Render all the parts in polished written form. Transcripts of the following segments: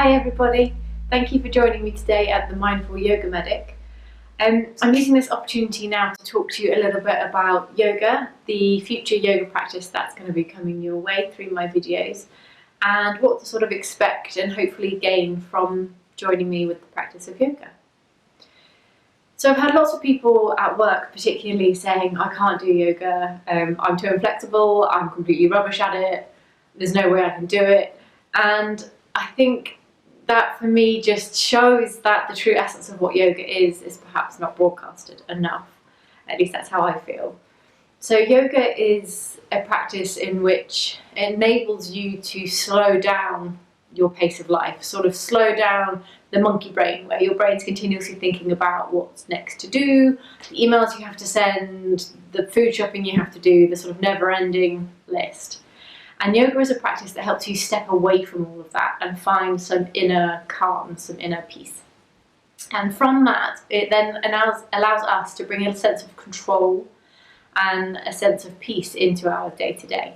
Hi everybody, thank you for joining me today at the Mindful Yoga Medic. I'm using this opportunity now to talk to you a little bit about yoga, the future yoga practice that's going to be coming your way through my videos, and what to sort of expect and hopefully gain from joining me with the practice of yoga. So I've had lots of people at work particularly saying I can't do yoga, I'm too inflexible, I'm completely rubbish at it, there's no way I can do it, and I think that for me just shows that the true essence of what yoga is perhaps not broadcasted enough. At least that's how I feel. So yoga is a practice in which it enables you to slow down your pace of life, sort of slow down the monkey brain, where your brain's continuously thinking about what's next to do, the emails you have to send, the food shopping you have to do, the sort of never-ending list. And yoga is a practice that helps you step away from all of that and find some inner calm, some inner peace. And from that, it then allows us to bring a sense of control and a sense of peace into our day-to-day.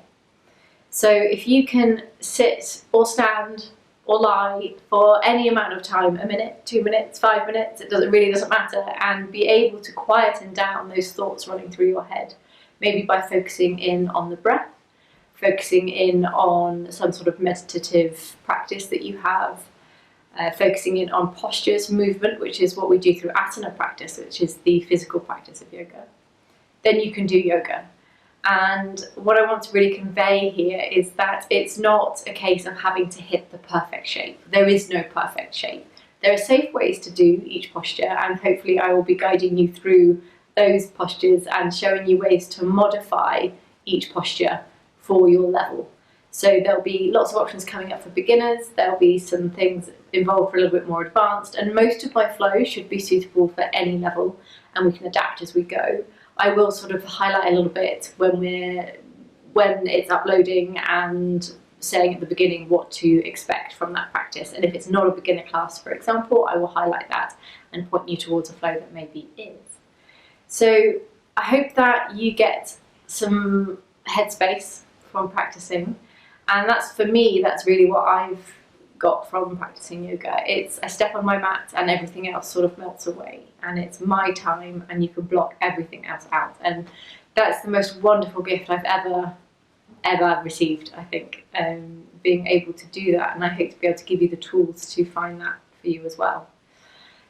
So if you can sit or stand or lie for any amount of time, a minute, 2 minutes, 5 minutes, it really doesn't matter, and be able to quieten down those thoughts running through your head, maybe by focusing in on the breath, focusing in on some sort of meditative practice that you have, focusing in on postures, movement, which is what we do through asana practice, which is the physical practice of yoga, then you can do yoga. And what I want to really convey here is that it's not a case of having to hit the perfect shape. There is no perfect shape. There are safe ways to do each posture, and hopefully I will be guiding you through those postures and showing you ways to modify each posture for your level. So there'll be lots of options coming up for beginners, there'll be some things involved for a little bit more advanced, and most of my flows should be suitable for any level, and we can adapt as we go. I will sort of highlight a little bit when it's uploading and saying at the beginning what to expect from that practice, and if it's not a beginner class, for example, I will highlight that and point you towards a flow that maybe is. So I hope that you get some headspace from practicing, and that's, for me, that's really what I've got from practicing yoga. It's I step on my mat and everything else sort of melts away, and it's my time, and you can block everything else out, and that's the most wonderful gift I've ever received, I think, being able to do that, and I hope to be able to give you the tools to find that for you as well.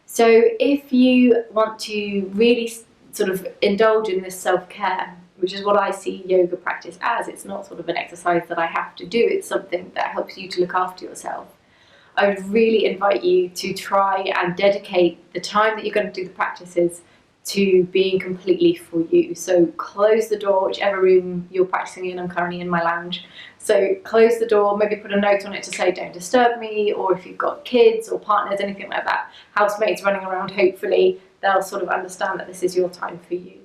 So if you want to really sort of indulge in this self-care, which is what I see yoga practice as, it's not sort of an exercise that I have to do, it's something that helps you to look after yourself. I would really invite you to try and dedicate the time that you're going to do the practices to being completely for you. So close the door, whichever room you're practicing in. I'm currently in my lounge. So close the door, maybe put a note on it to say don't disturb me, or if you've got kids or partners, anything like that, housemates running around, hopefully they'll sort of understand that this is your time for you.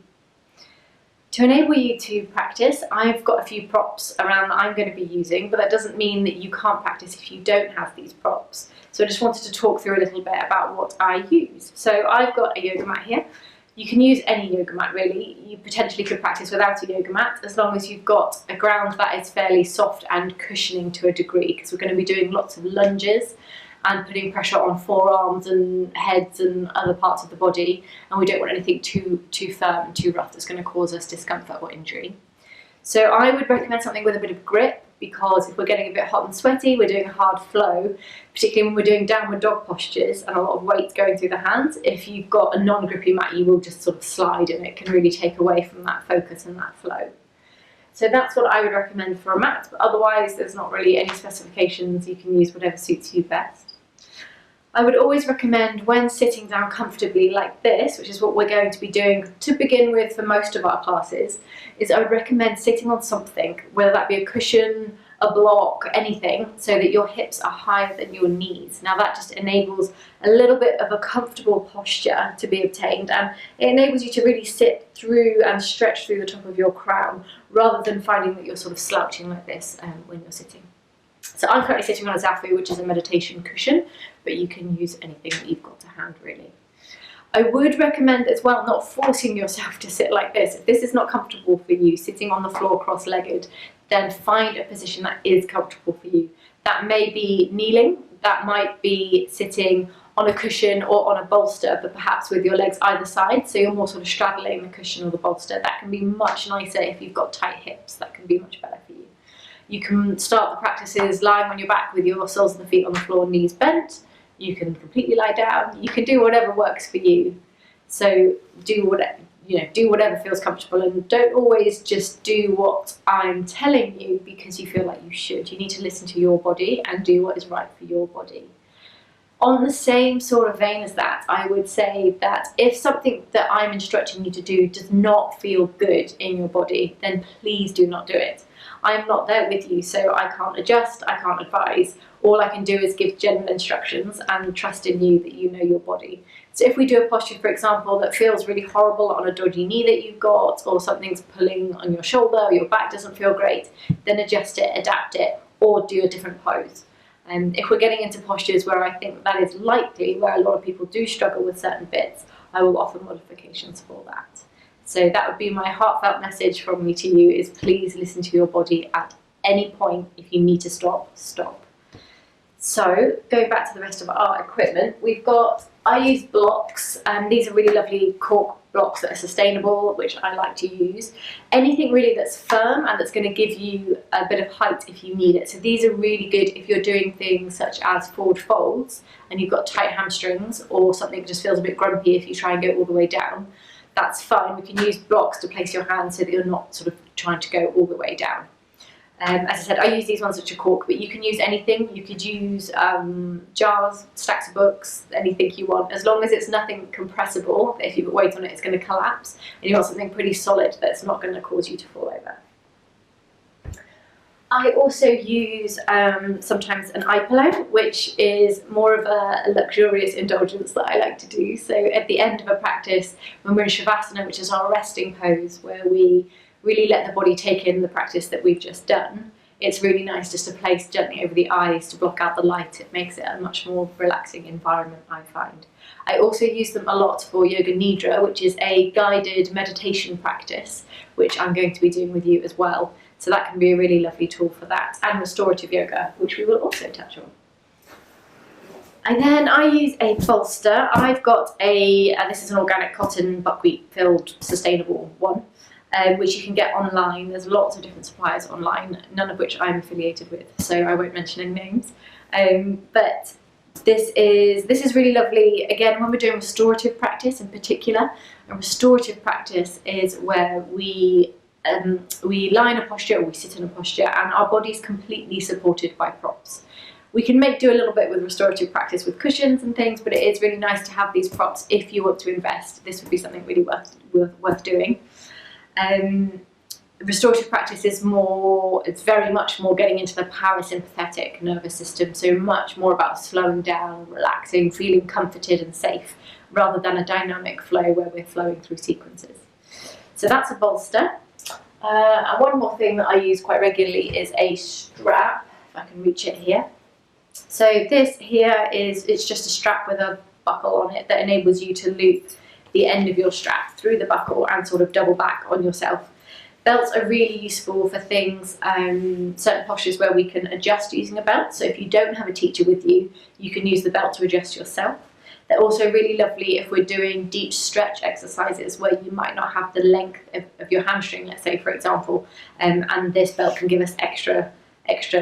To enable you to practice, I've got a few props around that I'm going to be using, but that doesn't mean that you can't practice if you don't have these props. So I just wanted to talk through a little bit about what I use. So I've got a yoga mat here. You can use any yoga mat really. You potentially could practice without a yoga mat, as long as you've got a ground that is fairly soft and cushioning to a degree, because we're going to be doing lots of lunges and putting pressure on forearms and heads and other parts of the body, and we don't want anything too firm and too rough that's going to cause us discomfort or injury. So I would recommend something with a bit of grip, because if we're getting a bit hot and sweaty, we're doing a hard flow, particularly when we're doing downward dog postures and a lot of weight going through the hands. If you've got a non-grippy mat, you will just sort of slide, and it can really take away from that focus and that flow. So that's what I would recommend for a mat, but otherwise there's not really any specifications. You can use whatever suits you best. I would always recommend, when sitting down comfortably like this, which is what we're going to be doing to begin with for most of our classes, is I would recommend sitting on something, whether that be a cushion, a block, anything, so that your hips are higher than your knees. Now that just enables a little bit of a comfortable posture to be obtained, and it enables you to really sit through and stretch through the top of your crown, rather than finding that you're sort of slouching like this when you're sitting. So I'm currently sitting on a zafu, which is a meditation cushion, but you can use anything that you've got to hand really. I would recommend as well not forcing yourself to sit like this. If this is not comfortable for you, sitting on the floor cross-legged, then find a position that is comfortable for you. That may be kneeling, that might be sitting on a cushion or on a bolster, but perhaps with your legs either side, so you're more sort of straddling the cushion or the bolster. That can be much nicer if you've got tight hips. That can be much better for you. You can start the practices lying on your back with your soles of the feet on the floor, knees bent. You can completely lie down. You can do whatever works for you. So do whatever feels comfortable, and don't always just do what I'm telling you because you feel like you should. You need to listen to your body and do what is right for your body. On the same sort of vein as that, I would say that if something that I'm instructing you to do does not feel good in your body, then please do not do it. I'm not there with you, so I can't adjust, I can't advise. All I can do is give general instructions and trust in you that you know your body. So if we do a posture, for example, that feels really horrible on a dodgy knee that you've got, or something's pulling on your shoulder, or your back doesn't feel great, then adjust it, adapt it, or do a different pose. And if we're getting into postures where I think that is likely, where a lot of people do struggle with certain bits, I will offer modifications for that. So that would be my heartfelt message from me to you, is please listen to your body at any point. If you need to stop, stop. So going back to the rest of our equipment, I use blocks, and these are really lovely cork blocks that are sustainable, which I like to use. Anything really that's firm and that's going to give you a bit of height if you need it. So these are really good if you're doing things such as forward folds and you've got tight hamstrings, or something that just feels a bit grumpy if you try and go all the way down. That's fine. We can use blocks to place your hands so that you're not sort of trying to go all the way down. As I said, I use these ones which are cork, but you can use anything. You could use jars, stacks of books, anything you want, as long as it's nothing compressible. If you put weight on it, it's going to collapse, and you want something pretty solid that's not going to cause you to fall over. I also use sometimes an iPod, which is more of a luxurious indulgence that I like to do. So at the end of a practice, when we're in Shavasana, which is our resting pose, where we really let the body take in the practice that we've just done, it's really nice just to place gently over the eyes to block out the light. It makes it a much more relaxing environment, I find. I also use them a lot for Yoga Nidra, which is a guided meditation practice, which I'm going to be doing with you as well. So that can be a really lovely tool for that, and restorative yoga, which we will also touch on. And then I use a bolster. I've got this is an organic cotton buckwheat filled sustainable one, which you can get online. There's lots of different suppliers online, none of which I'm affiliated with, so I won't mention any names. But this is really lovely. Again, when we're doing restorative practice in particular, a restorative practice is where we lie in a posture, or we sit in a posture, and our body's completely supported by props. We can do a little bit with restorative practice with cushions and things, but it is really nice to have these props if you want to invest. This would be something really worth doing. Restorative practice is it's very much more getting into the parasympathetic nervous system, so much more about slowing down, relaxing, feeling comforted and safe, rather than a dynamic flow where we're flowing through sequences. So that's a bolster. And one more thing that I use quite regularly is a strap, if I can reach it here. So this here it's just a strap with a buckle on it that enables you to loop the end of your strap through the buckle and sort of double back on yourself. Belts are really useful for things, certain postures where we can adjust using a belt. So if you don't have a teacher with you, you can use the belt to adjust yourself. They're also really lovely if we're doing deep stretch exercises where you might not have the length of your hamstring, let's say, for example, and this belt can give us extra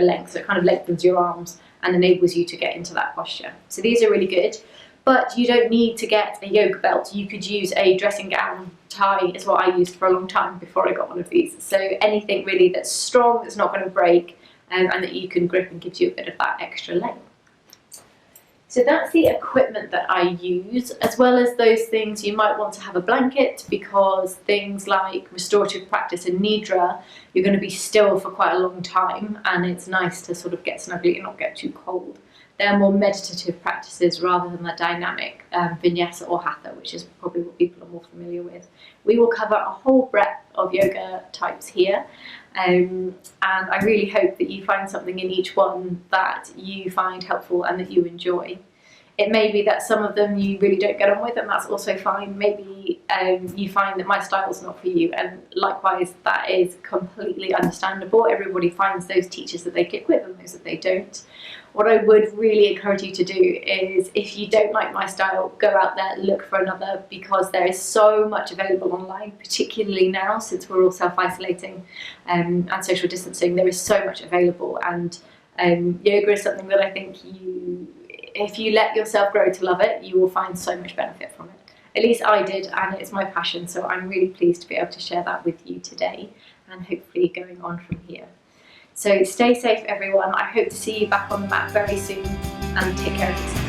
length, so it kind of lengthens your arms and enables you to get into that posture. So these are really good, but you don't need to get a yoga belt. You could use a dressing gown tie, is what I used for a long time before I got one of these. So anything really that's strong, that's not going to break, and that you can grip and gives you a bit of that extra length. So that's the equipment that I use, as well as those things you might want to have a blanket, because things like restorative practice and Nidra, you're going to be still for quite a long time, and it's nice to sort of get snuggly and not get too cold. They're more meditative practices rather than the dynamic vinyasa or hatha, which is probably what people are more familiar with. We will cover a whole breadth of yoga types here, and I really hope that you find something in each one that you find helpful and that you enjoy. It may be that some of them you really don't get on with, and that's also fine. Maybe you find that my style's not for you, and likewise, that is completely understandable. Everybody finds those teachers that they click with and those that they don't. What I would really encourage you to do is, if you don't like my style, go out there, look for another, because there is so much available online, particularly now since we're all self-isolating and social distancing. There is so much available, and yoga is something that I think if you let yourself grow to love it, you will find so much benefit from it. At least I did, and it's my passion, so I'm really pleased to be able to share that with you today, and hopefully going on from here. So stay safe, everyone. I hope to see you back on the mat very soon, and take care of yourself.